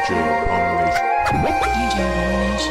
DJ Abomination.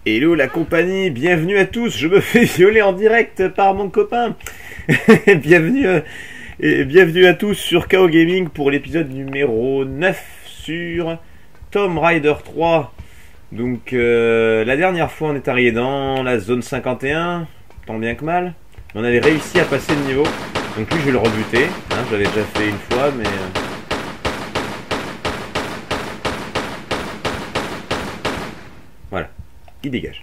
Hello la compagnie, bienvenue à tous, je me fais violer en direct par mon copain. bienvenue à tous sur KO Gaming pour l'épisode numéro 9 sur Tomb Raider 3. Donc la dernière fois on est arrivé dans la zone 51, tant bien que mal. On avait réussi à passer le niveau, donc lui je vais le rebuter, hein, je l'avais déjà fait une fois mais... Voilà. Il dégage.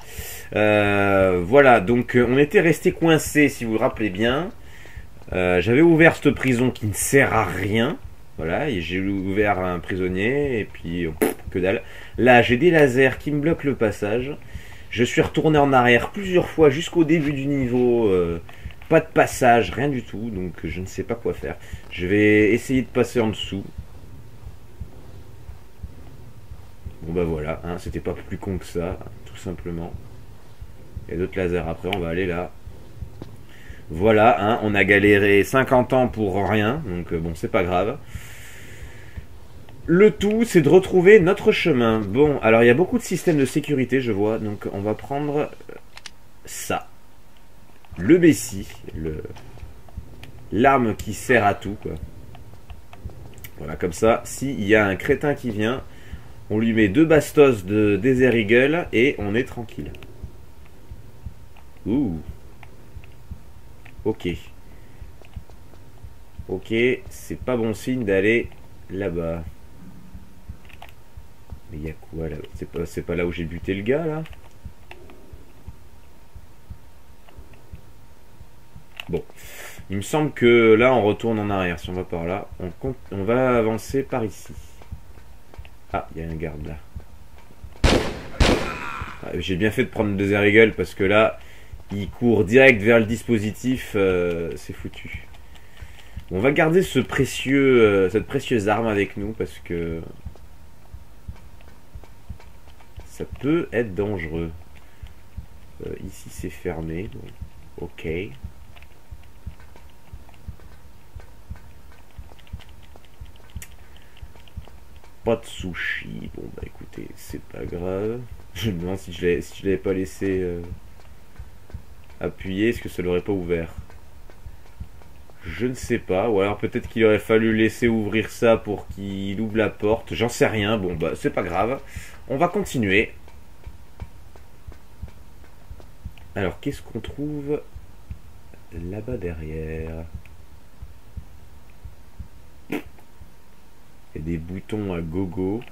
Voilà, donc on était resté coincé, si vous vous rappelez bien. J'avais ouvert cette prison qui ne sert à rien. Voilà, et j'ai ouvert un prisonnier, et puis que dalle. Là, j'ai des lasers qui me bloquent le passage. Je suis retourné en arrière plusieurs fois jusqu'au début du niveau. Pas de passage, rien du tout, donc je ne sais pas quoi faire. Je vais essayer de passer en dessous. Bon bah voilà, hein, c'était pas plus con que ça, tout simplement. Il y a d'autres lasers après, on va aller là. Voilà, hein, on a galéré 50 ans pour rien, donc bon, c'est pas grave. Le tout, c'est de retrouver notre chemin. Bon, alors il y a beaucoup de systèmes de sécurité, je vois, donc on va prendre ça. Le Bessie, l'arme qui sert à tout, quoi. Voilà, comme ça, s'il y a un crétin qui vient... On lui met 2 bastos de Desert Eagle et on est tranquille. Ouh. Ok. Ok, c'est pas bon signe d'aller là-bas. Mais il y a quoi là? C'est pas là où j'ai buté le gars là? Bon. Il me semble que là on retourne en arrière. Si on va par là, on va avancer par ici. Ah, il y a un garde là. Ah, j'ai bien fait de prendre le Desert Eagle parce que là, il court direct vers le dispositif. C'est foutu. On va garder ce cette précieuse arme avec nous parce que ça peut être dangereux. Ici, c'est fermé. Donc, ok. Pas de sushi. Bon bah écoutez, c'est pas grave. Je me demande si je l'avais pas laissé appuyer, est-ce que ça l'aurait pas ouvert? Je ne sais pas. Ou alors peut-être qu'il aurait fallu laisser ouvrir ça pour qu'il ouvre la porte. J'en sais rien. Bon bah c'est pas grave. On va continuer. Alors qu'est-ce qu'on trouve là-bas derrière? Il y a des boutons à gogo.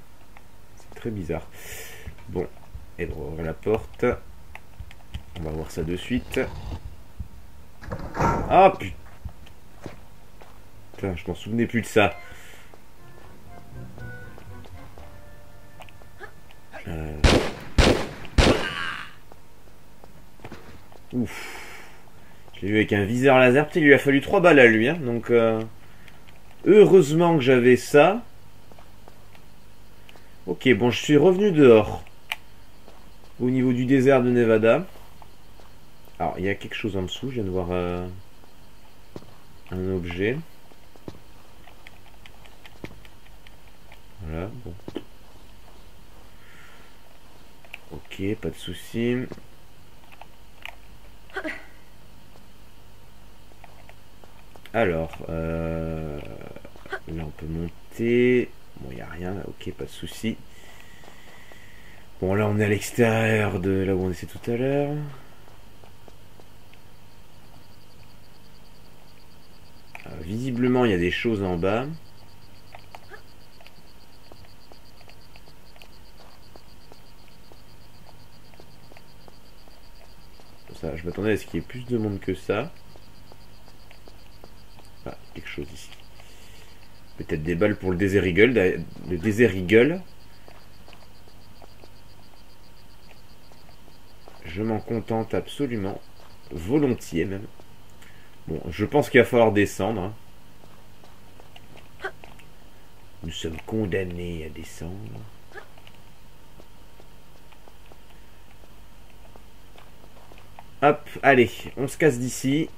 C'est très bizarre. Bon, et on va ouvrir la porte. On va voir ça de suite. Ah putain, je m'en souvenais plus de ça. Ouf. Je l'ai vu avec un viseur laser. Putain, il lui a fallu 3 balles à lui. Hein. Donc, heureusement que j'avais ça. Ok, bon, je suis revenu dehors. Au niveau du désert de Nevada. Alors, il y a quelque chose en dessous. Je viens de voir un objet. Voilà, bon. Ok, pas de souci. Alors, là on peut monter. Bon, il n'y a rien, ok, pas de souci. Bon, là on est à l'extérieur de là où on était tout à l'heure. Visiblement, il y a des choses en bas. Ça, je m'attendais à ce qu'il y ait plus de monde que ça. Ah, quelque chose ici. Peut-être des balles pour le Desert Eagle. Le Desert Eagle. Je m'en contente absolument. Volontiers même. Bon, je pense qu'il va falloir descendre. Hein. Nous sommes condamnés à descendre. Hop, allez, on se casse d'ici.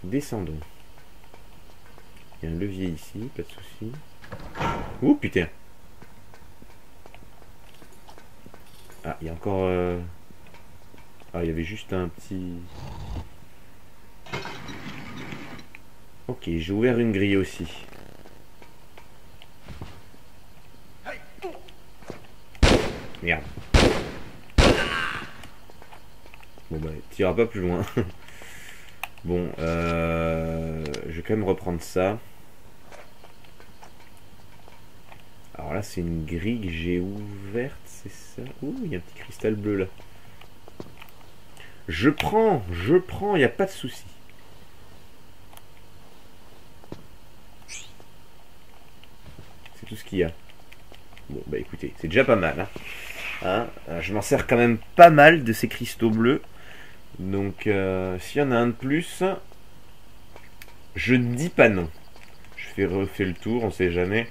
Descendons. Il y a un levier ici, pas de souci. Ouh, putain. Ah, il y a encore... Ah, il y avait juste un petit... Ok, j'ai ouvert une grille aussi. Merde. Bon bah, t'iras pas plus loin. Bon, je vais quand même reprendre ça. Alors là, c'est une grille que j'ai ouverte, c'est ça? Ouh, il y a un petit cristal bleu là. Je prends, il n'y a pas de souci. C'est tout ce qu'il y a. Bon, bah écoutez, c'est déjà pas mal. Je m'en sers quand même pas mal de ces cristaux bleus. Donc, s'il y en a un de plus, je ne dis pas non. Je refais le tour, on sait jamais.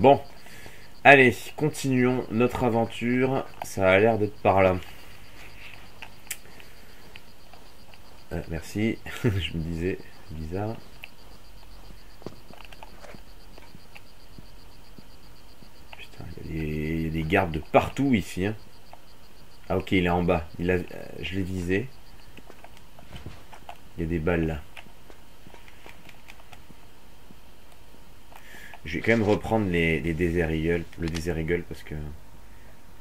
Bon, allez, continuons notre aventure. Ça a l'air d'être par là. Merci, je me disais, c'est bizarre. Putain, il y a des gardes de partout ici. Hein. Ah ok, il est en bas. Je l'ai visé. Il y a des balles là. Je vais quand même reprendre les Desert Eagle, le Desert Eagle parce que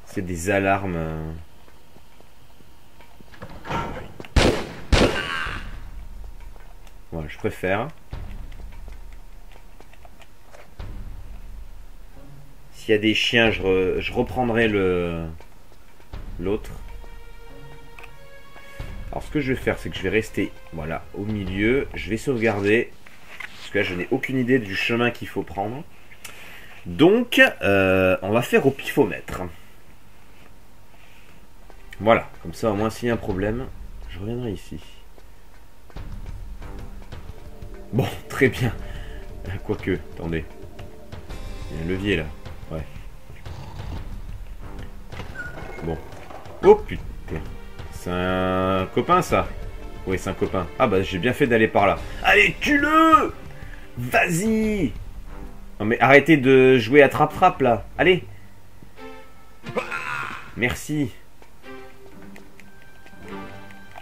c'est des alarmes. Voilà, je préfère. S'il y a des chiens, je reprendrai l'autre. Alors ce que je vais faire, c'est que je vais rester voilà, au milieu. Je vais sauvegarder. Parce que là, je n'ai aucune idée du chemin qu'il faut prendre. Donc, on va faire au pifomètre. Voilà, comme ça, au moins, s'il y a un problème, je reviendrai ici. Bon, très bien. Quoique, attendez. Il y a un levier, là. Ouais. Bon. Oh, putain. C'est un copain, ça? Oui, c'est un copain. Ah, bah, j'ai bien fait d'aller par là. Allez, tue-le! Vas-y! Non, mais arrêtez de jouer à trappe-trappe, là. Allez! Merci.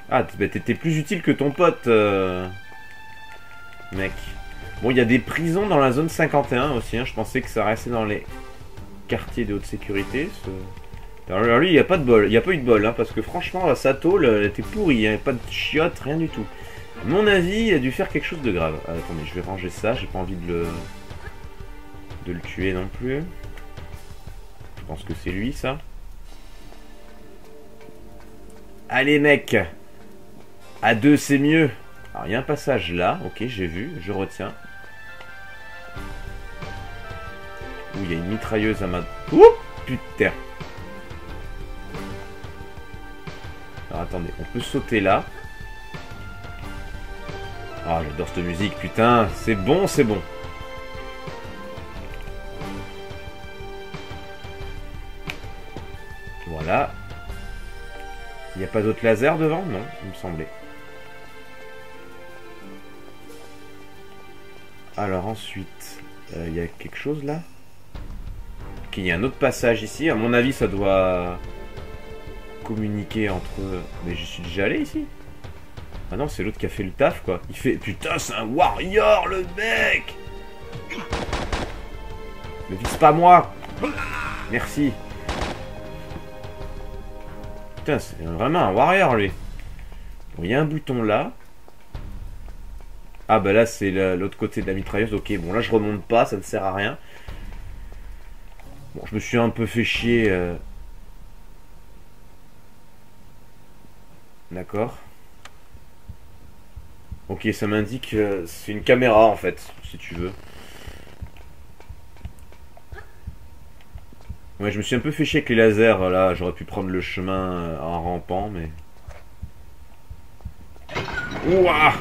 Ah, bah, t'étais plus utile que ton pote, mec. Bon, il y a des prisons dans la zone 51 aussi. Hein. Je pensais que ça restait dans les quartiers de haute sécurité. Alors lui, il n'y a pas de bol. Il n'y a pas eu de bol. Hein, parce que franchement, sa tôle, elle était pourrie. Hein, pas de chiottes, rien du tout. À mon avis, il a dû faire quelque chose de grave. Ah, attendez, je vais ranger ça. J'ai pas envie de le tuer non plus. Je pense que c'est lui, ça. Allez, mec. À deux, c'est mieux. Alors, il y a un passage là. Ok, j'ai vu. Je retiens. Ouh, il y a une mitrailleuse à ma... Ouh, putain. Alors, attendez. On peut sauter là. Ah, j'adore cette musique, putain. C'est bon, c'est bon. n'y a pas d'autres lasers devant? Non, il me semblait. Alors ensuite, il y a quelque chose là? Ok, il y a un autre passage ici. À mon avis, ça doit communiquer entre... Mais je suis déjà allé ici? Ah non, c'est l'autre qui a fait le taf, quoi. Il fait... Putain, c'est un warrior, le mec! Ne vise pas moi! Merci. Putain, c'est vraiment un warrior, lui. Bon, il y a un bouton là. Ah bah là, c'est l'autre côté de la mitrailleuse. Ok, bon, là, je remonte pas, ça ne sert à rien. Bon, je me suis un peu fait chier. D'accord. Ok, ça m'indique c'est une caméra en fait, si tu veux. Ouais, je me suis un peu fait chier avec les lasers là. J'aurais pu prendre le chemin en rampant, mais. Ouah!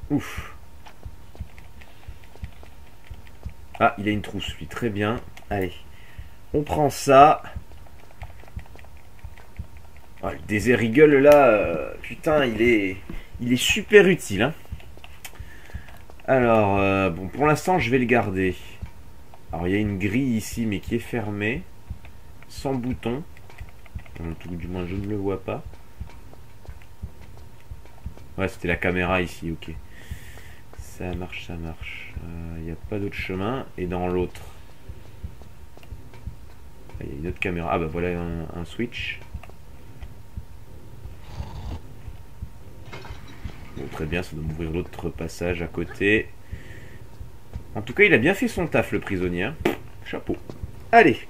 Ouf. Ah, il a une trousse, lui. Très bien. Allez. On prend ça. Ah, le désert Eagle, là, putain, il est super utile. Hein. Alors, bon, pour l'instant, je vais le garder. Alors, il y a une grille ici, mais qui est fermée. Sans bouton. Tout du moins, je ne le vois pas. Ouais, c'était la caméra ici, ok. Ça marche, ça marche. Il n'y a pas d'autre chemin. Et dans l'autre... Il y a une autre caméra. Ah bah voilà un switch. Bon, très bien, ça doit m'ouvrir l'autre passage à côté. En tout cas, il a bien fait son taf, le prisonnier. Hein. Chapeau. Allez.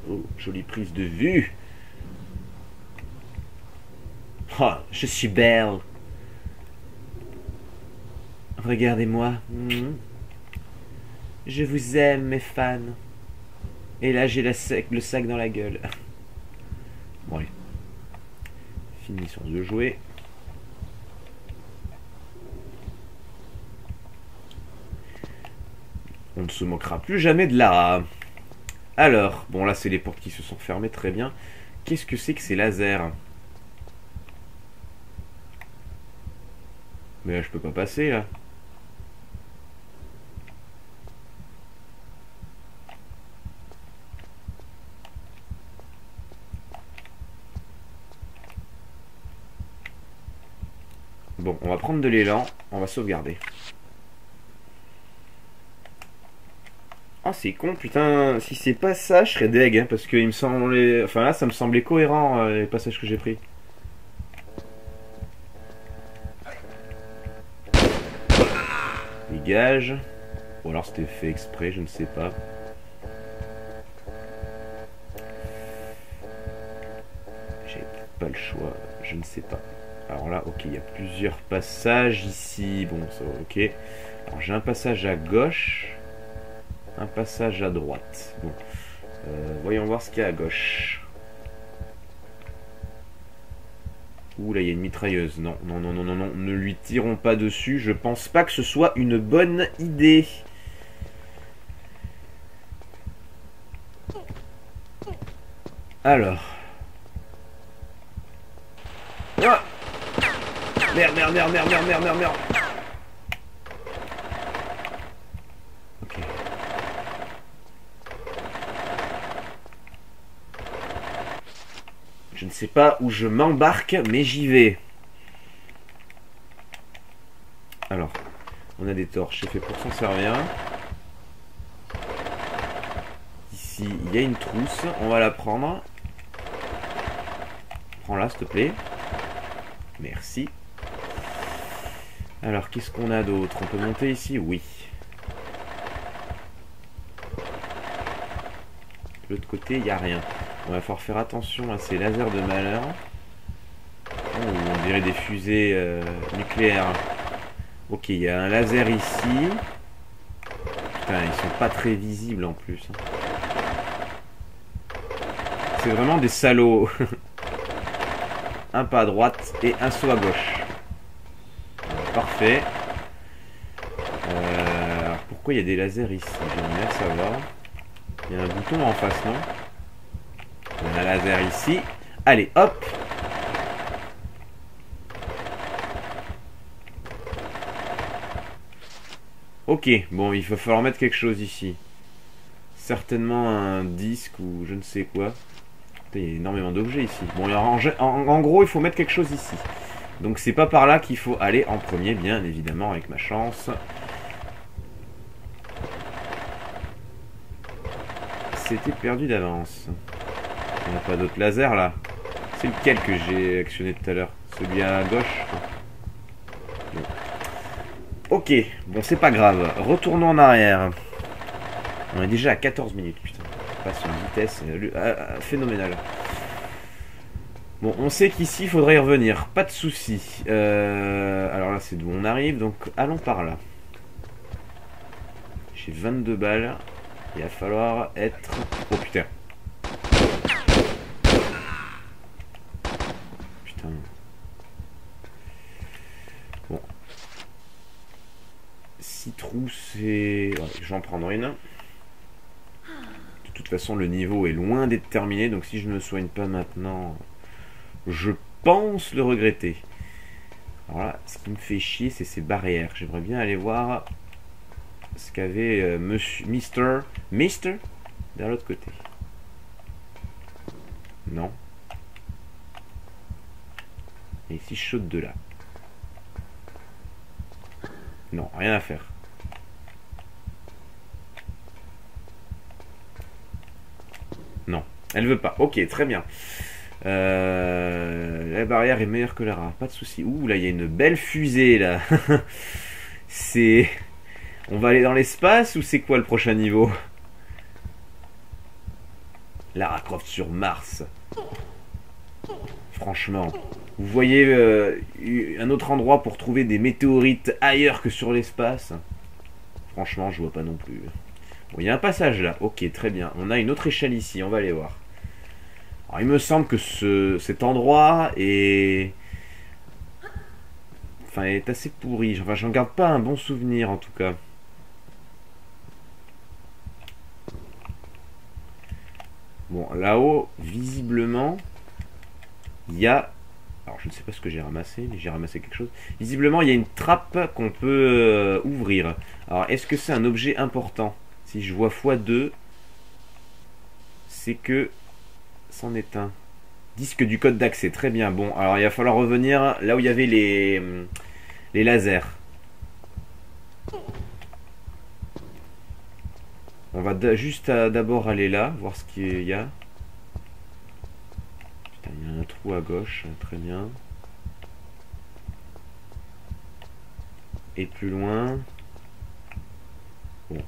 Oh, jolie prise de vue. Oh, je suis belle. Regardez-moi. Je vous aime, mes fans. Et là, j'ai le sac dans la gueule. Bon, allez. Finissons de jouer. On ne se moquera plus jamais de Lara. Alors, bon là c'est les portes qui se sont fermées, très bien. Qu'est-ce que c'est que ces lasers? Mais là je peux pas passer là. Bon, on va prendre de l'élan, on va sauvegarder. Ah c'est con, putain, si c'est pas ça, je serais deg, hein, parce que il me semblait... Enfin là, ça me semblait cohérent, les passages que j'ai pris. Dégage. Ou alors c'était fait exprès, je ne sais pas. J'ai pas le choix, je ne sais pas. Alors là, ok, il y a plusieurs passages ici. Bon, ça va, ok. Alors j'ai un passage à gauche. Un passage à droite. Bon. Voyons voir ce qu'il y a à gauche. Ouh, là, il y a une mitrailleuse. Non, non, non, non, non, non. Ne lui tirons pas dessus. Je pense pas que ce soit une bonne idée. Alors. Ah, merde, merde, merde, merde, merde, merde, merde, merde. Ok. Je ne sais pas où je m'embarque, mais j'y vais. Alors, on a des torches, c'est fait pour s'en servir. Ici, il y a une trousse, on va la prendre. Prends-la, s'il te plaît. Merci. Alors, qu'est-ce qu'on a d'autre? On peut monter ici? Oui. De l'autre côté, il n'y a rien. On va falloir faire attention à ces lasers de malheur. Oh, on dirait des fusées nucléaires. Ok, il y a un laser ici. Putain, ils sont pas très visibles en plus. C'est vraiment des salauds. Un pas à droite et un saut à gauche. Parfait. Alors pour pourquoi il y a des lasers ici? J'aimerais bien savoir. Il y a un bouton en face, non? On a un laser ici. Allez, hop! Ok, bon, il va falloir mettre quelque chose ici. Certainement un disque ou je ne sais quoi. Putain, il y a énormément d'objets ici. Bon, en gros, il faut mettre quelque chose ici. Donc c'est pas par là qu'il faut aller en premier, bien évidemment, avec ma chance. C'était perdu d'avance. Il n'y a pas d'autre laser là. C'est lequel que j'ai actionné tout à l'heure? Celui à gauche? Bon. Ok, bon c'est pas grave. Retournons en arrière. On est déjà à 14 minutes, putain. On passe une vitesse phénoménale. Bon, on sait qu'ici, il faudrait y revenir. Pas de souci. Alors là, c'est d'où on arrive. Donc, allons par là. J'ai 22 balles. Il va falloir être... Oh, putain. Putain. Bon. 6 trous, c'est... Ouais, j'en prends une. De toute façon, le niveau est loin d'être terminé. Donc, si je ne me soigne pas maintenant... Je pense le regretter. Alors là, ce qui me fait chier, c'est ces barrières. J'aimerais bien aller voir ce qu'avait Mister de l'autre côté. Non. Et si je saute de là? Non, rien à faire. Non, elle veut pas. Ok, très bien. La barrière est meilleure que la rare, pas de souci. Ouh, là il y a une belle fusée là. C'est... On va aller dans l'espace ou c'est quoi le prochain niveau? Lara Croft sur Mars. Franchement, vous voyez un autre endroit pour trouver des météorites ailleurs que sur l'espace? Franchement, je vois pas non plus. Bon, il y a un passage là. Ok, très bien. On a une autre échelle ici, on va aller voir. Alors, il me semble que cet endroit est... Enfin, est assez pourri. Enfin, j'en garde pas un bon souvenir en tout cas. Bon, là-haut, visiblement, il y a... Alors, je ne sais pas ce que j'ai ramassé, mais j'ai ramassé quelque chose. Visiblement, il y a une trappe qu'on peut ouvrir. Alors, est-ce que c'est un objet important? Si je vois x2, c'est que... C'en est un. Disque du code d'accès, très bien. Bon, alors il va falloir revenir là où il y avait les lasers. On va juste d'abord aller là, voir ce qu'il y a. Putain, il y a un trou à gauche, très bien. Et plus loin. Bon.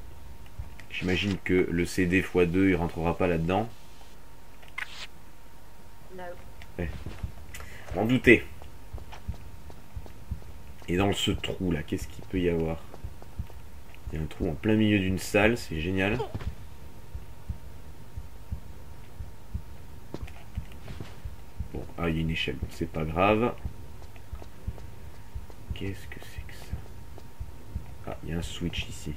J'imagine que le CD x2, il rentrera pas là-dedans. Ouais. M'en douter. Et dans ce trou là, qu'est-ce qu'il peut y avoir? Il y a un trou en plein milieu d'une salle, c'est génial. Bon, ah, il y a une échelle, donc c'est pas grave. Qu'est-ce que c'est que ça? Ah, il y a un switch ici.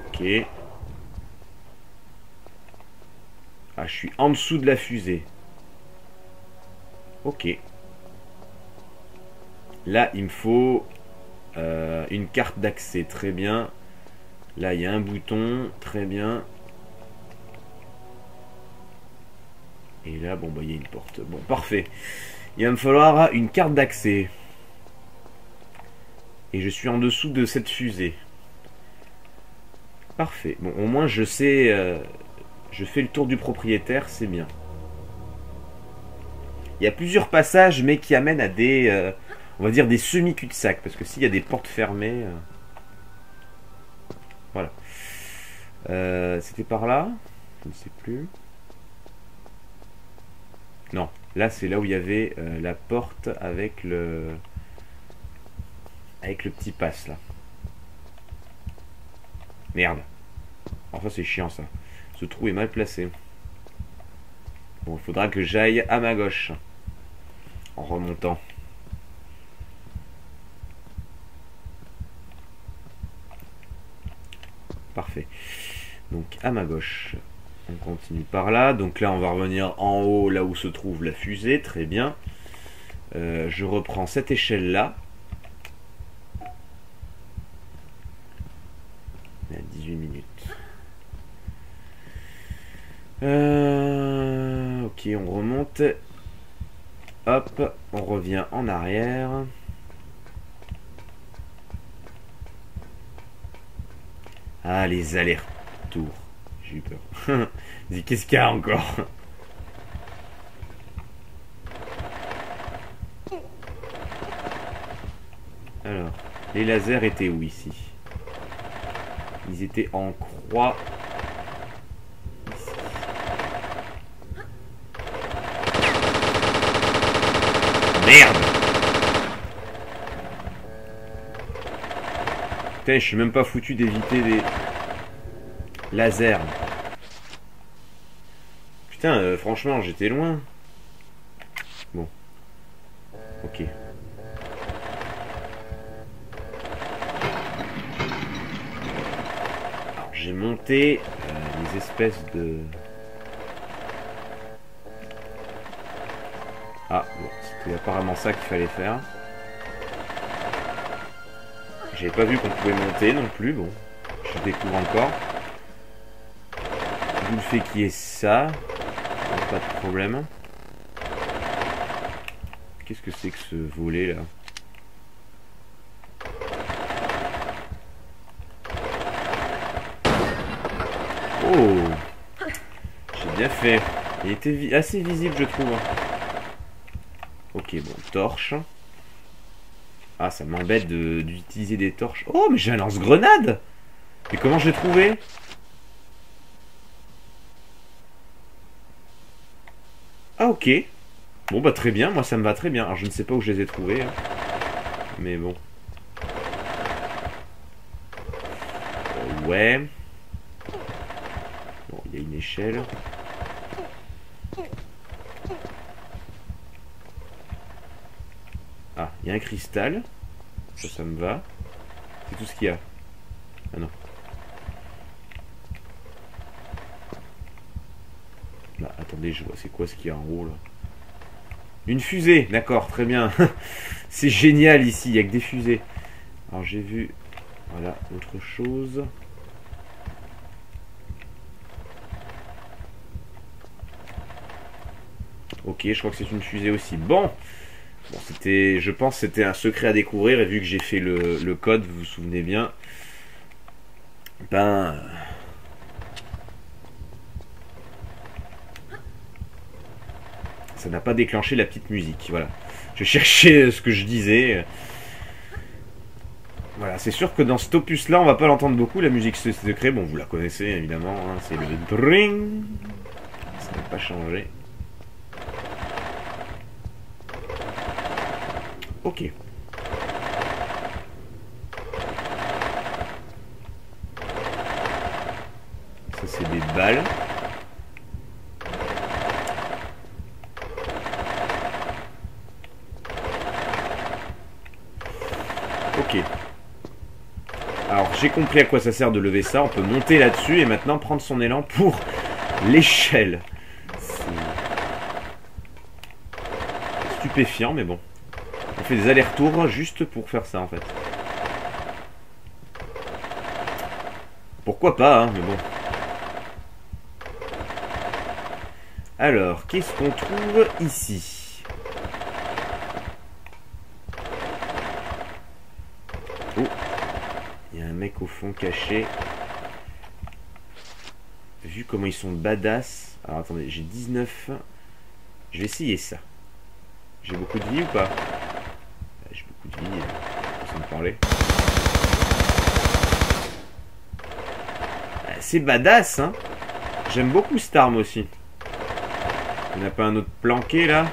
Ok. Ah, je suis en dessous de la fusée. Ok. Là, il me faut une carte d'accès. Très bien. Là, il y a un bouton. Très bien. Et là, bon, bah, il y a une porte. Bon, parfait. Il va me falloir une carte d'accès. Et je suis en dessous de cette fusée. Parfait. Bon, au moins, je sais... je fais le tour du propriétaire, c'est bien. Il y a plusieurs passages, mais qui amènent à des... on va dire des semi-cul-de-sac. Parce que s'il y a des portes fermées... voilà. C'était par là? Je ne sais plus. Non. Là, c'est là où il y avait la porte avec le... avec le petit pass, là. Merde. Enfin, c'est chiant, ça. Ce trou est mal placé. Bon, il faudra que j'aille à ma gauche. En remontant. Donc à ma gauche. On continue par là. Donc là, on va revenir en haut, là où se trouve la fusée. Très bien. Je reprends cette échelle-là. On est à 18 minutes. Ok, on remonte. Hop, on revient en arrière. Ah, les allers-retours. J'ai eu peur. Dis, qu'est-ce qu'il y a encore? Alors, les lasers étaient où ici? Ils étaient en croix. Ici. Merde! Putain, je suis même pas foutu d'éviter les lasers. Putain, franchement, j'étais loin. Bon. Ok. Alors, j'ai monté les espèces de... Ah, bon, c'était apparemment ça qu'il fallait faire. J'avais pas vu qu'on pouvait monter non plus, bon. Je découvre encore. D'où le fait qu'il y ait ça. Pas de problème. Qu'est-ce que c'est que ce volet là? Oh! J'ai bien fait. Il était assez visible, je trouve. Ok, bon, torche. Ah, ça m'embête d'utiliser des torches. Oh, mais j'ai un lance-grenade! Mais comment je l'ai trouvé? Ah, ok. Bon, bah très bien, moi ça me va très bien. Alors je ne sais pas où je les ai trouvés. Hein. Mais bon. Ouais. Bon, il y a une échelle. Ah, il y a un cristal. Ça me va. C'est tout ce qu'il y a. Ah non. Là, attendez, je vois. C'est quoi ce qu'il y a en haut là? Une fusée, d'accord, très bien. C'est génial ici, il n'y a que des fusées. Alors j'ai vu, voilà, autre chose. Ok, je crois que c'est une fusée aussi. Bon, c'était, je pense que c'était un secret à découvrir. Et vu que j'ai fait le code, vous vous souvenez bien. Ben... ça n'a pas déclenché la petite musique, voilà. Je cherchais ce que je disais. Voilà, c'est sûr que dans cet opus-là, on va pas l'entendre beaucoup, la musique secret. Bon, vous la connaissez, évidemment. Hein, c'est le dring. Ça n'a pas changé. Ok. Ça, c'est des balles. Ok. Alors j'ai compris à quoi ça sert de lever ça. On peut monter là-dessus et maintenant prendre son élan pour l'échelle. C'est stupéfiant mais bon. On fait des allers-retours juste pour faire ça en fait. Pourquoi pas hein, mais bon. Alors, qu'est-ce qu'on trouve ici ? Oh, il y a un mec au fond caché. Vu comment ils sont badass. Alors attendez, j'ai 19. Je vais essayer ça. J'ai beaucoup de vie ou pas? J'ai beaucoup de vie, sans me parler. C'est badass, hein. J'aime beaucoup cette arme aussi. Il n'y en a pas un autre planqué là?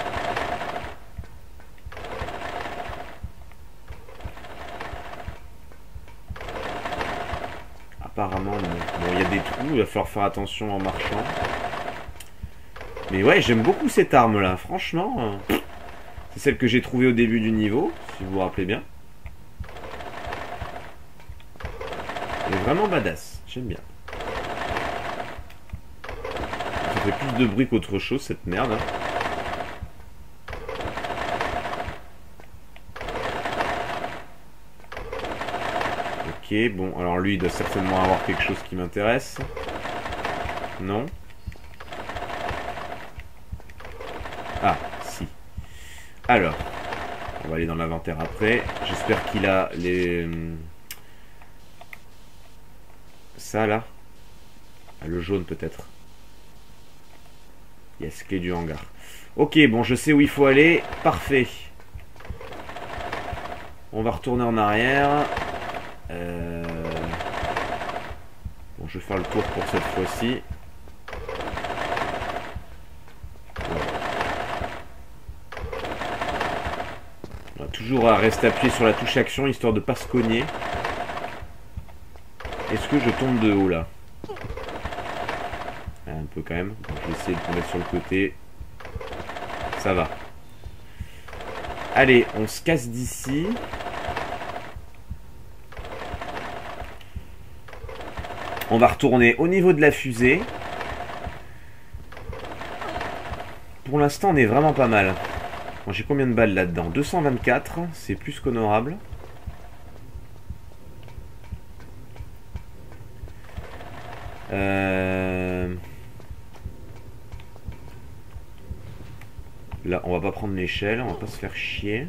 Apparemment non. Bon, il y a des trous, il va falloir faire attention en marchant. Mais ouais, j'aime beaucoup cette arme là, franchement. C'est celle que j'ai trouvée au début du niveau, si vous vous rappelez bien. Elle est vraiment badass, j'aime bien. fait plus de bruit qu'autre chose, cette merde. Ok, bon, alors lui, il doit certainement avoir quelque chose qui m'intéresse. Non? Ah, si. Alors, on va aller dans l'inventaire après. J'espère qu'il a les... Ça, là. Ah, le jaune, peut-être. Yes, clé du hangar. Ok, bon, je sais où il faut aller. Parfait. On va retourner en arrière. Bon, je vais faire le tour pour cette fois-ci. On va toujours rester appuyé sur la touche action, histoire de ne pas se cogner. Est-ce que je tombe de haut, là? Un peu quand même. Donc, je vais essayer de me mettre sur le côté. Ça va. Allez, on se casse d'ici. On va retourner au niveau de la fusée. Pour l'instant, on est vraiment pas mal. Bon, j'ai combien de balles là-dedans? 224, c'est plus qu'honorable. Là, on va pas prendre l'échelle, on va pas se faire chier.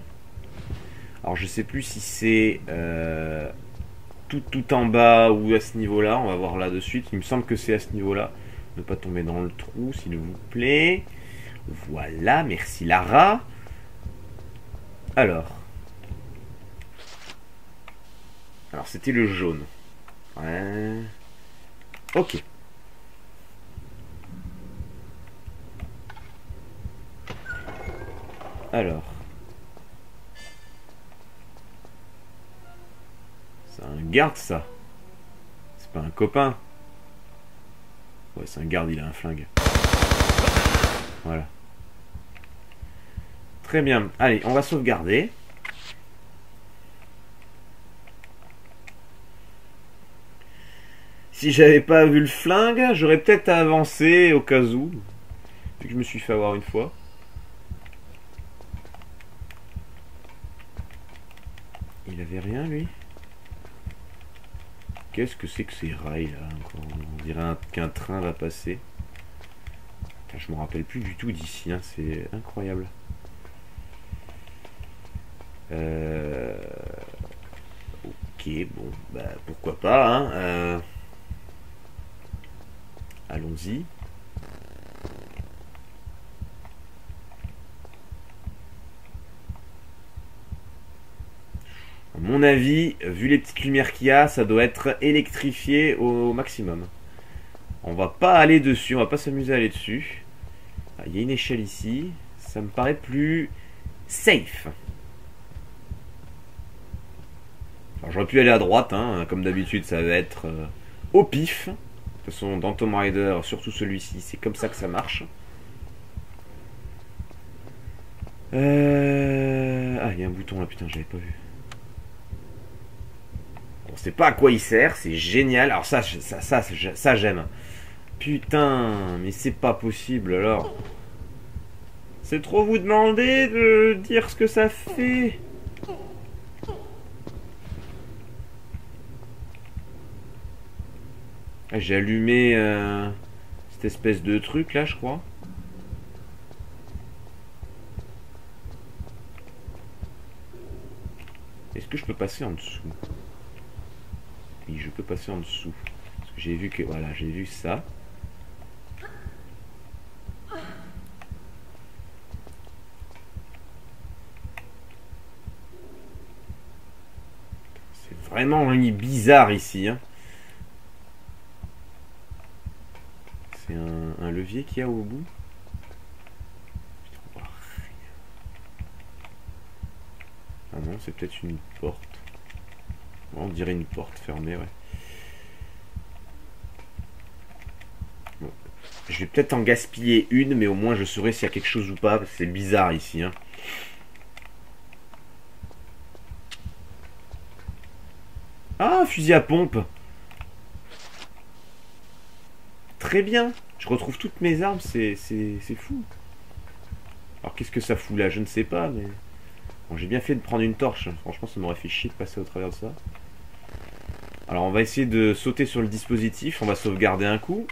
Alors, je sais plus si c'est tout en bas ou à ce niveau-là. On va voir là de suite. Il me semble que c'est à ce niveau-là. Ne pas tomber dans le trou, s'il vous plaît. Voilà, merci Lara. Alors, c'était le jaune. Ouais. Ok. Alors. C'est un garde, ça. C'est pas un copain. Ouais, c'est un garde, il a un flingue. Voilà. Très bien. Allez, on va sauvegarder. Si j'avais pas vu le flingue, j'aurais peut-être avancé au cas où. Vu que je me suis fait avoir une fois. Il avait rien, lui? Qu'est-ce que c'est que ces rails, là, encore? On dirait qu'un train va passer. Enfin, je me rappelle plus du tout d'ici, hein. C'est incroyable. Ok, bon, bah pourquoi pas, hein. Allons-y. À mon avis, vu les petites lumières qu'il y a, ça doit être électrifié au maximum. On va pas aller dessus, on va pas s'amuser à aller dessus. Ah, il y a une échelle ici. Ça me paraît plus safe. Alors j'aurais pu aller à droite, hein. Comme d'habitude, ça va être au pif. De toute façon, dans Tomb Raider, surtout celui-ci, c'est comme ça que ça marche. Ah, il y a un bouton là, putain, j'avais pas vu. On sait pas à quoi il sert, c'est génial. Alors ça j'aime. Putain, mais c'est pas possible alors. C'est trop vous demander de dire ce que ça fait. Ah, j'ai allumé cette espèce de truc là, je crois. Est-ce que je peux passer en dessous? Oui, je peux passer en dessous. Parce que j'ai vu que... Voilà, j'ai vu ça. C'est vraiment bizarre ici, hein. C'est un levier qu'il y a au bout. Ah non, c'est peut-être une porte. On dirait une porte fermée, ouais. Bon. Je vais peut-être en gaspiller une, mais au moins je saurai s'il y a quelque chose ou pas. C'est bizarre ici, hein. Ah, fusil à pompe. très bien. Je retrouve toutes mes armes, c'est fou. Alors qu'est-ce que ça fout là? Je ne sais pas, mais... Bon, j'ai bien fait de prendre une torche. Franchement, ça m'aurait fait chier de passer au travers de ça. Alors on va essayer de sauter sur le dispositif. On va sauvegarder un coup.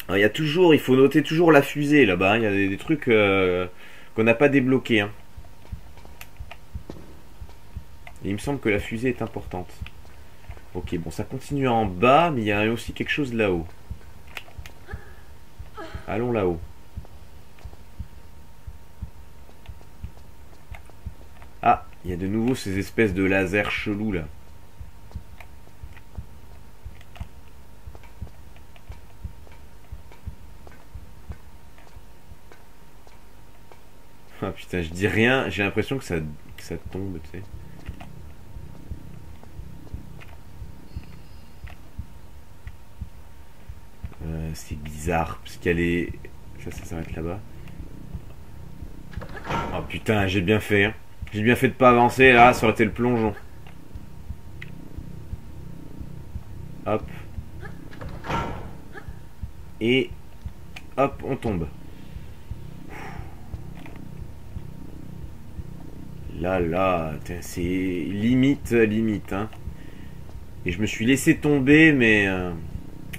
Alors, il faut noter toujours la fusée là-bas. Il y a des trucs qu'on n'a pas débloqués. Hein. Et il me semble que la fusée est importante. Ok, bon, ça continue en bas, mais il y a aussi quelque chose là-haut. Allons là-haut. Ah, il y a de nouveau ces espèces de lasers chelous là. Ah putain, je dis rien, j'ai l'impression que ça tombe, tu sais. C'est bizarre, parce qu'elle est... Ça s'arrête là-bas. Oh putain, j'ai bien fait, hein. J'ai bien fait de pas avancer, là, ça aurait été le plongeon. Hop. Et... Hop, on tombe. Là, c'est limite, hein. Et je me suis laissé tomber, mais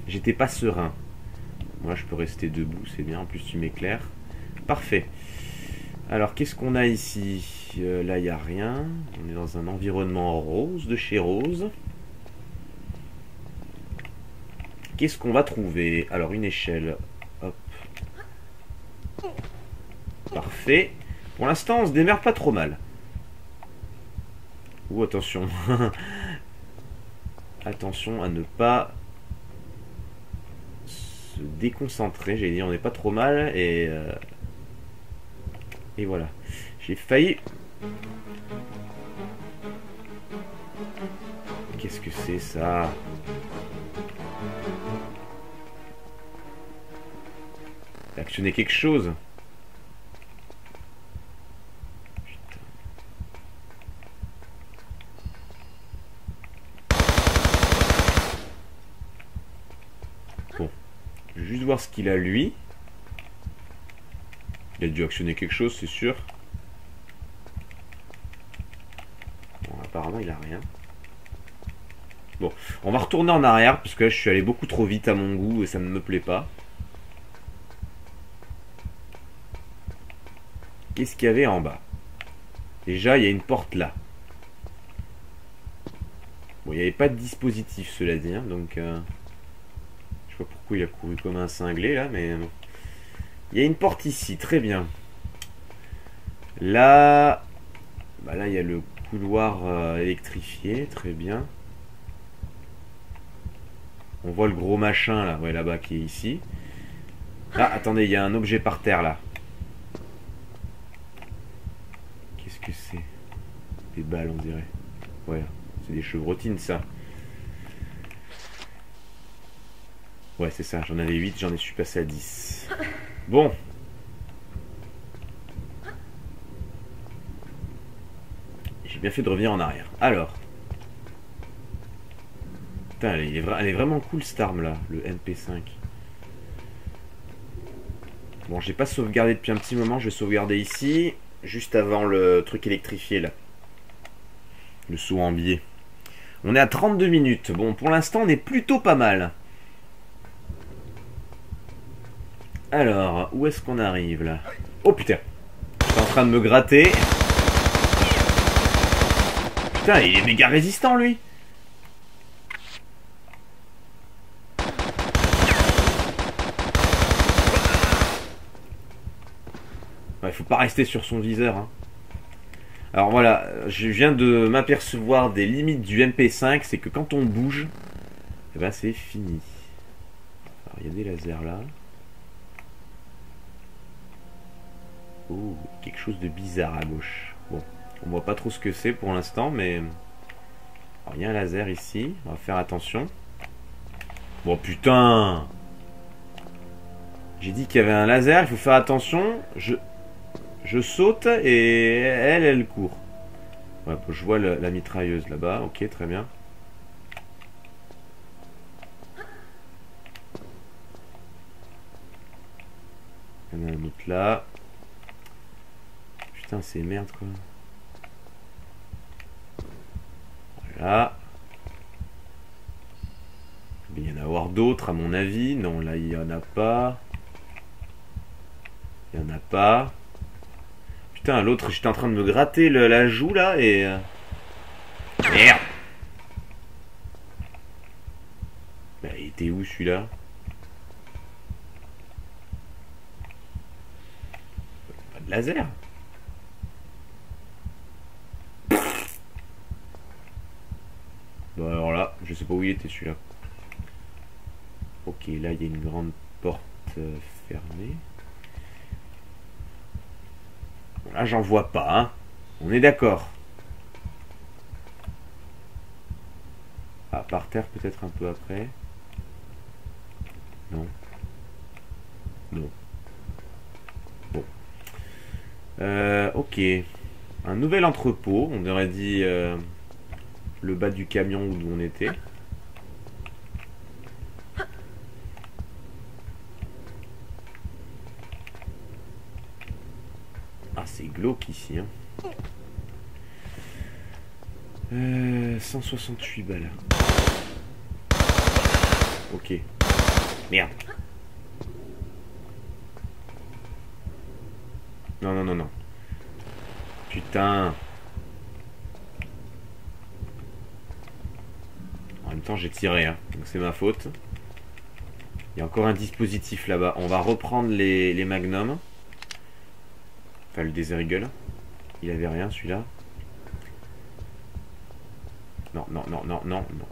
j'étais pas serein. Moi, je peux rester debout, c'est bien. En plus, tu m'éclaires. Parfait. Alors, qu'est-ce qu'on a ici? Là, il n'y a rien. On est dans un environnement rose, de chez Rose. Qu'est-ce qu'on va trouver? Alors, une échelle. Hop. Parfait. Pour l'instant, on se démerde pas trop mal. Ouh, attention. Attention à ne pas se déconcentrer. J'ai dit, on n'est pas trop mal. Et voilà. J'ai failli... Qu'est-ce que c'est ça? Actionner quelque chose. Putain. Bon. Je vais juste voir ce qu'il a lui. Il a dû actionner quelque chose, c'est sûr. Bon, apparemment, il a rien. Bon, on va retourner en arrière, parce que là, je suis allé beaucoup trop vite à mon goût et ça ne me plaît pas. Qu'est-ce qu'il y avait en bas? Déjà, il y a une porte là. Bon, il n'y avait pas de dispositif, cela dit, hein, donc... je sais pas pourquoi il a couru comme un cinglé, là, mais... Il y a une porte ici, très bien. Là... Bah là, il y a le couloir électrifié, très bien. On voit le gros machin, là, ouais, là-bas, qui est ici. Ah, attendez, il y a un objet par terre, là. Qu'est-ce que c'est? Des balles, on dirait. Ouais, c'est des chevrotines, ça. Ouais, c'est ça, j'en avais 8, j'en suis passé à 10. Bon. J'ai bien fait de revenir en arrière. Alors. Putain, elle est vraiment cool, cette arme-là, le MP5. Bon, j'ai pas sauvegardé depuis un petit moment, je vais sauvegarder ici. Juste avant le truc électrifié, là. Le saut en biais. On est à 32 minutes. Bon, pour l'instant, on est plutôt pas mal. Alors, où est-ce qu'on arrive, là? Oh, putain. Je suis en train de me gratter. Putain, il est méga résistant, lui. Il faut pas rester sur son viseur, hein. Alors voilà, je viens de m'apercevoir des limites du MP5, c'est que quand on bouge, eh ben c'est fini. Alors il y a des lasers là. Oh, quelque chose de bizarre à gauche. Bon, on voit pas trop ce que c'est pour l'instant, mais... Alors il y a un laser ici, on va faire attention. Bon putain! J'ai dit qu'il y avait un laser, il faut faire attention. Je saute et elle court. Ouais, je vois la mitrailleuse là-bas. Ok, très bien. Il y en a un autre là. Putain, c'est merde quoi. Voilà. Il y en a avoir d'autres à mon avis. Non, là il y en a pas. Il y en a pas. Putain, l'autre, j'étais en train de me gratter la joue là et... Merde. Bah, il était où celui-là? Pas de laser. Bah alors là, je sais pas où il était celui-là. Ok, là il y a une grande porte fermée. Bon, là j'en vois pas, hein. On est d'accord. Ah, par terre peut-être un peu après. Non. Non. Bon. Ok. Un nouvel entrepôt. On aurait dit le bas du camion où on était. Ah, c'est glauque ici. Hein. 168 balles. Ok. Merde. Non, non, non, non. Putain. En même temps, j'ai tiré, hein. Donc c'est ma faute. Il y a encore un dispositif là-bas. On va reprendre les magnums. Enfin, le Desert Eagle. Il avait rien, celui-là. Non, non, non, non, non, non.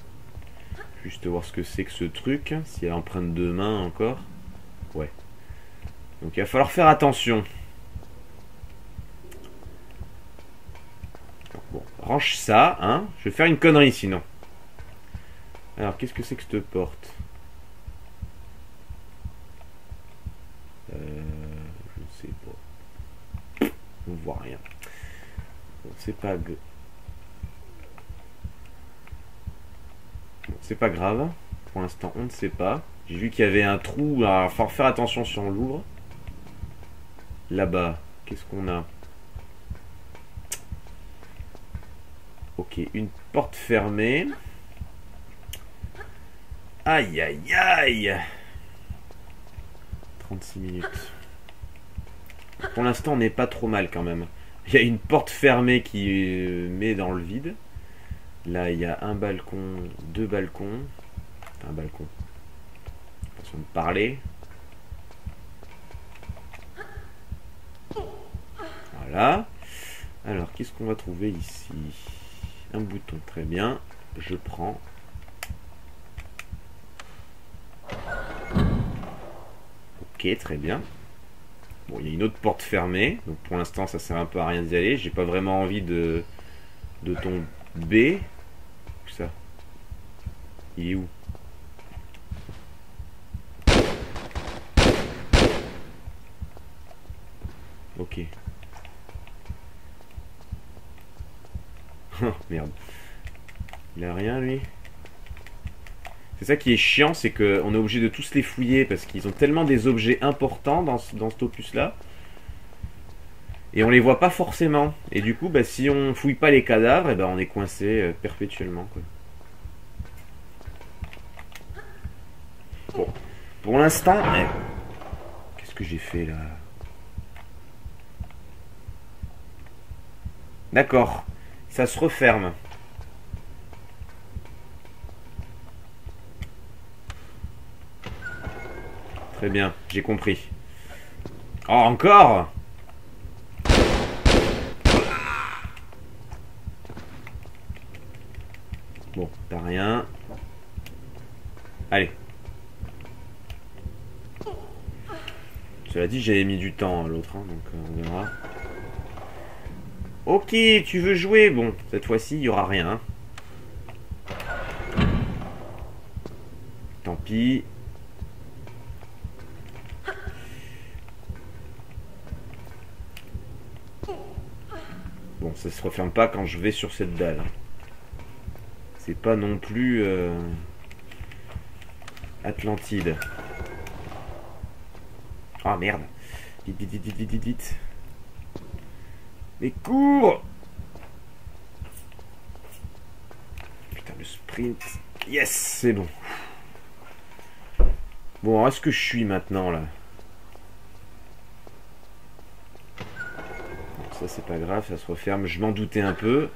Juste voir ce que c'est que ce truc. S'il y a l'empreinte de main encore. Ouais. Donc il va falloir faire attention. Bon, range ça, hein. Je vais faire une connerie sinon. Alors, qu'est-ce que c'est que cette porte? Je ne sais pas. On voit rien. Bon, c'est pas... Bon, c'est pas grave. Pour l'instant, on ne sait pas. J'ai vu qu'il y avait un trou. Alors, il va falloir faire attention si on l'ouvre. Là-bas, qu'est-ce qu'on a? Ok, une porte fermée. Aïe, aïe, aïe. 36 minutes. Pour l'instant, on n'est pas trop mal quand même. Il y a une porte fermée qui met dans le vide. Là, il y a un balcon, deux balcons. Un balcon. Façon de parler. Voilà. Alors, qu'est-ce qu'on va trouver ici? Un bouton, très bien. Je prends. Ok, très bien. Bon, il y a une autre porte fermée. Donc pour l'instant, ça sert un peu à rien d'y aller. J'ai pas vraiment envie de tomber. Où ça? Il est où? Ok. Oh merde. Il a rien lui. C'est ça qui est chiant, c'est qu'on est obligé de tous les fouiller parce qu'ils ont tellement des objets importants dans cet opus là. Et on les voit pas forcément. Et du coup, bah, si on fouille pas les cadavres, et ben on est coincé perpétuellement. Quoi. Bon. Pour l'instant... Qu'est-ce que j'ai fait là? D'accord. Ça se referme. Très bien, j'ai compris. Oh, encore? Bon, t'as rien. Allez. Cela dit, j'avais mis du temps à l'autre, hein, donc on verra. Ok, tu veux jouer? Bon, cette fois-ci, il n'y aura rien. Tant pis. Bon, ça se referme pas quand je vais sur cette dalle. C'est pas non plus Atlantide. Ah merde. Vite, vite, vite, vite, vite, vite, vite. Mais cours! Putain, le sprint. Yes, c'est bon. Bon, alors, est-ce que je suis maintenant, là? Ça, c'est pas grave, ça se referme. Je m'en doutais un peu.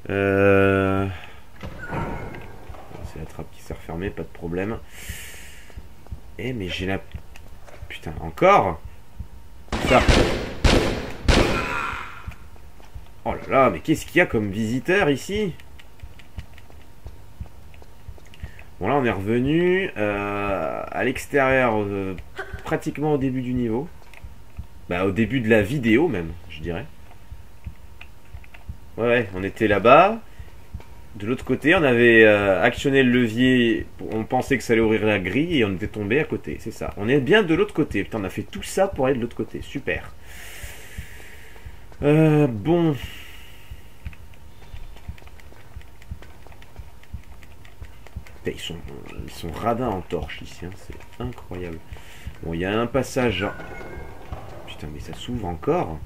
C'est la trappe qui s'est refermée, pas de problème. Eh, mais j'ai la... Putain, encore? Ça. Oh là là, mais qu'est-ce qu'il y a comme visiteur ici? Bon, là, on est revenu à l'extérieur, pratiquement au début du niveau. Bah, au début de la vidéo, même, je dirais. Ouais, on était là-bas. De l'autre côté, on avait actionné le levier. On pensait que ça allait ouvrir la grille et on était tombé à côté. C'est ça. On est bien de l'autre côté. Putain, on a fait tout ça pour aller de l'autre côté. Super. Bon. Putain, ils sont radins en torche ici. Hein. C'est incroyable. Bon, il y a un passage. Putain, mais ça s'ouvre encore.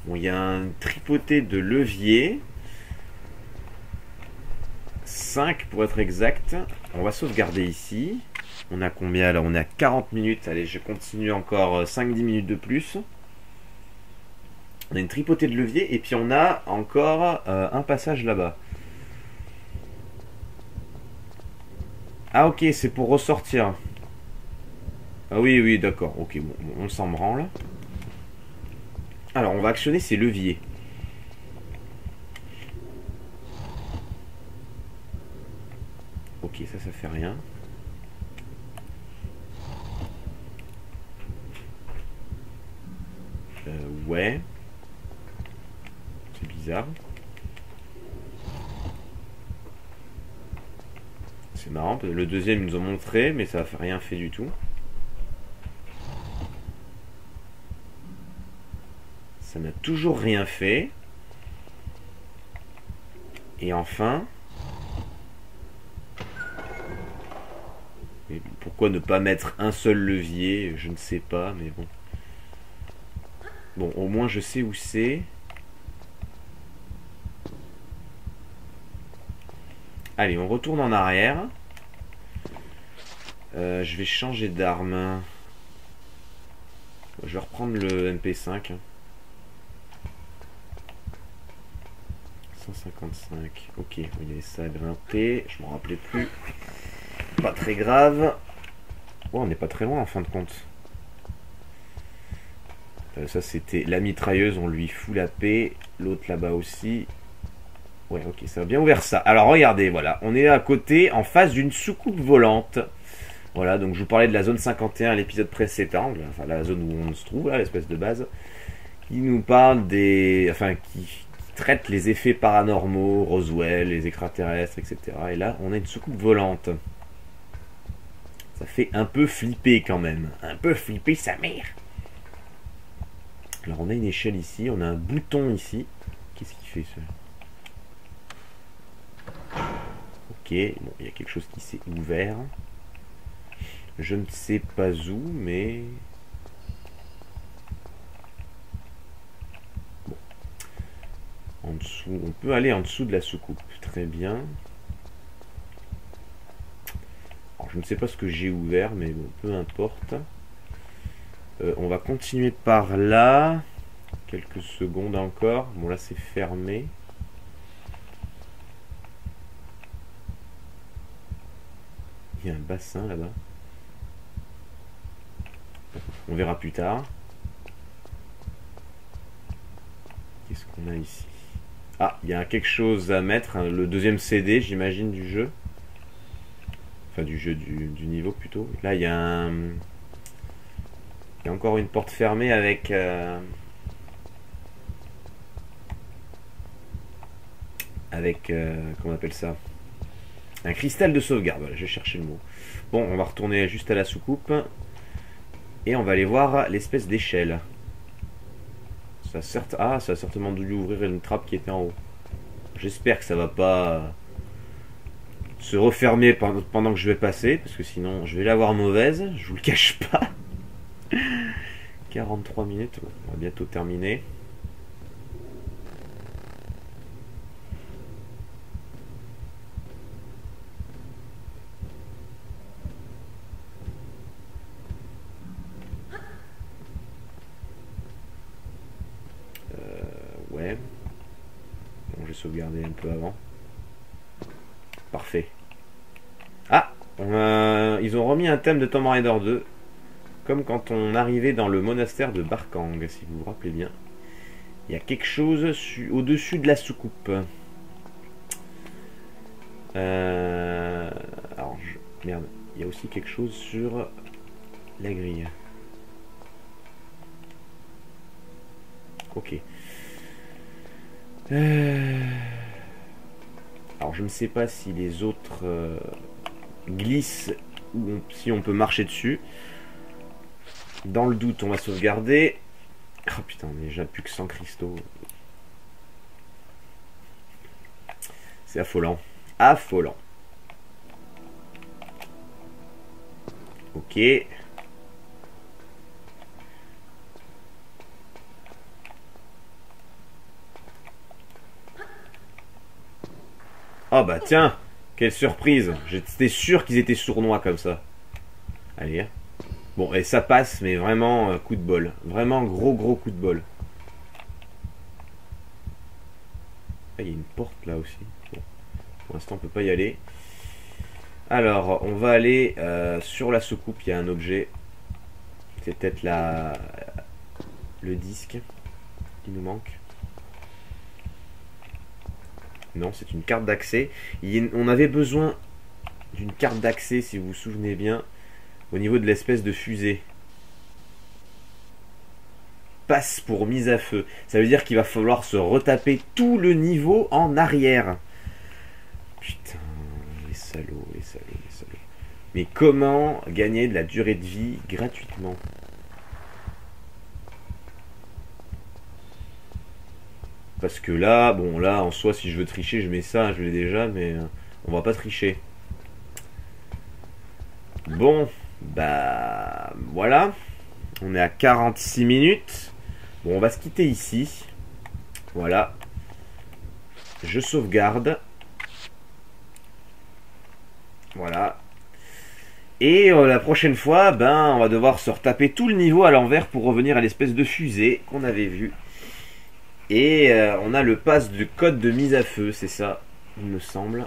Bon, il y a un tripoté de levier. 5 pour être exact. On va sauvegarder ici. On a combien là? On est à 40 minutes. Allez, je continue encore 5-10 minutes de plus. On a une tripotée de levier. Et puis on a encore un passage là-bas. Ah ok, c'est pour ressortir. Ah oui, oui, d'accord. Ok, bon, on s'en branle. Alors, on va actionner ces leviers. Ok, ça fait rien. Ouais. C'est bizarre. C'est marrant, le deuxième, ils nous ont montré, mais ça n'a rien fait du tout. Ça n'a toujours rien fait. Et enfin... Et pourquoi ne pas mettre un seul levier? Je ne sais pas, mais bon. Bon, au moins je sais où c'est. Allez, on retourne en arrière. Je vais changer d'arme. Je vais reprendre le MP5. 155. Ok, il y avait ça à grimper. Je m'en rappelais plus. Pas très grave. Oh, on n'est pas très loin en fin de compte. Ça c'était la mitrailleuse, on lui fout la paix. L'autre là-bas aussi. Ouais, ok, ça va bien ouvert ça. Alors regardez, voilà, on est à côté, en face d'une soucoupe volante. Voilà, donc je vous parlais de la zone 51 à l'épisode précédent, enfin la zone où on se trouve, là, l'espèce de base, qui nous parle des... Enfin, qui traite les effets paranormaux, Roswell, les extraterrestres, etc. Et là, on a une soucoupe volante. Ça fait un peu flipper quand même. Un peu flipper sa mère. Alors on a une échelle ici, on a un bouton ici. Qu'est-ce qu'il fait ça? Ok, bon, il y a quelque chose qui s'est ouvert. Je ne sais pas où, mais... Bon. En dessous, on peut aller en dessous de la soucoupe. Très bien. Alors, je ne sais pas ce que j'ai ouvert, mais bon, peu importe. On va continuer par là. Quelques secondes encore. Bon, là, c'est fermé. Il y a un bassin là-bas. On verra plus tard. Qu'est-ce qu'on a ici? Ah, il y a quelque chose à mettre. Hein, le deuxième CD, j'imagine, du jeu. Enfin, du jeu, du niveau plutôt. Là, il y a un... Il y a encore une porte fermée avec... comment on appelle ça? Un cristal de sauvegarde. Voilà, j'ai cherché le mot. Bon, on va retourner juste à la soucoupe. Et on va aller voir l'espèce d'échelle. Ça a certainement dû ouvrir une trappe qui était en haut. J'espère que ça va pas se refermer pendant que je vais passer, parce que sinon je vais l'avoir mauvaise, je vous le cache pas. 43 minutes, on va bientôt terminer. Ouais. Bon, je vais sauvegarder un peu avant. Parfait. Ah, ils ont remis un thème de Tomb Raider 2. Comme quand on arrivait dans le monastère de Barkang, si vous vous rappelez bien. Il y a quelque chose au-dessus de la soucoupe. Alors, merde. Il y a aussi quelque chose sur la grille. Ok. Alors, je ne sais pas si les autres glissent ou si on peut marcher dessus. Dans le doute, on va sauvegarder. Oh putain, on est déjà plus que 100 cristaux. C'est affolant. Affolant. Ok. Oh bah tiens, quelle surprise. J'étais sûr qu'ils étaient sournois comme ça. Allez. Bon, et ça passe, mais vraiment coup de bol. Vraiment gros coup de bol. Ah, il y a une porte là aussi. Bon, pour l'instant, on peut pas y aller. Alors, on va aller sur la soucoupe. Il y a un objet. C'est peut-être le disque qui nous manque. Non, c'est une carte d'accès. On avait besoin d'une carte d'accès, si vous vous souvenez bien, au niveau de l'espèce de fusée. Passe pour mise à feu. Ça veut dire qu'il va falloir se retaper tout le niveau en arrière. Putain, les salauds, les salauds, les salauds. Mais comment gagner de la durée de vie gratuitement ? Parce que là, bon là, en soi, si je veux tricher, je mets ça, je l'ai déjà, mais on va pas tricher. Bon, bah voilà. On est à 46 minutes. Bon, on va se quitter ici. Voilà. Je sauvegarde. Voilà. Et la prochaine fois, ben, on va devoir se retaper tout le niveau à l'envers pour revenir à l'espèce de fusée qu'on avait vue. Et on a le pass de code de mise à feu, c'est ça, il me semble.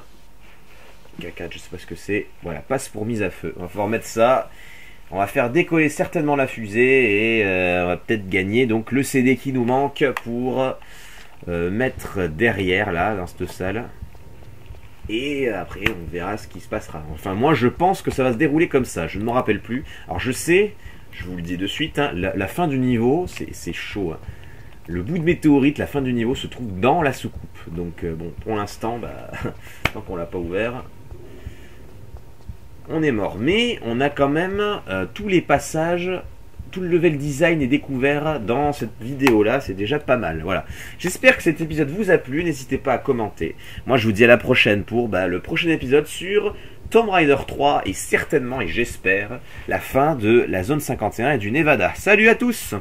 K4, je sais pas ce que c'est. Voilà, passe pour mise à feu. On va pouvoir mettre ça. On va faire décoller certainement la fusée et on va peut-être gagner donc le CD qui nous manque pour mettre derrière là, dans cette salle. Et après, on verra ce qui se passera. Enfin, moi, je pense que ça va se dérouler comme ça. Je ne m'en rappelle plus. Alors, je sais, je vous le dis de suite, hein, la fin du niveau, c'est chaud. Hein. Le bout de météorite, la fin du niveau, se trouve dans la soucoupe. Donc, bon, pour l'instant, bah, tant qu'on l'a pas ouvert, on est mort. Mais on a quand même tous les passages, tout le level design est découvert dans cette vidéo-là. C'est déjà pas mal. Voilà. J'espère que cet épisode vous a plu. N'hésitez pas à commenter. Moi, je vous dis à la prochaine pour le prochain épisode sur Tomb Raider 3 et certainement, et j'espère, la fin de la zone 51 et du Nevada. Salut à tous!